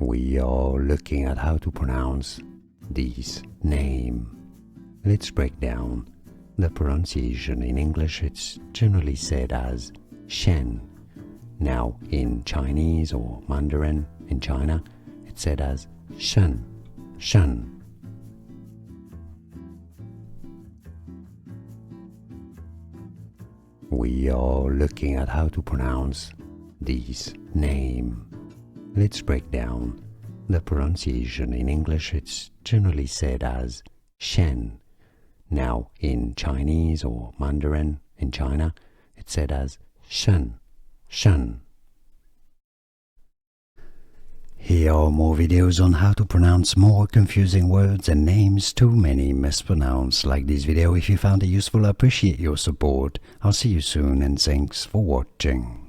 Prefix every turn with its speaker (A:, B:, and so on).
A: We are looking at how to pronounce this name. Let's break down the pronunciation. In English, it's generally said as Shen. Now, in Chinese or Mandarin in China, it's said as Shen, Shen. We are looking at how to pronounce this name. Let's break down the pronunciation. In English, it's generally said as Shen. Now, in Chinese or Mandarin in China, it's said as Shen, Shen. Here are more videos on how to pronounce more confusing words and names too many mispronounced. Like this video if you found it useful. I appreciate your support. I'll see you soon and thanks for watching.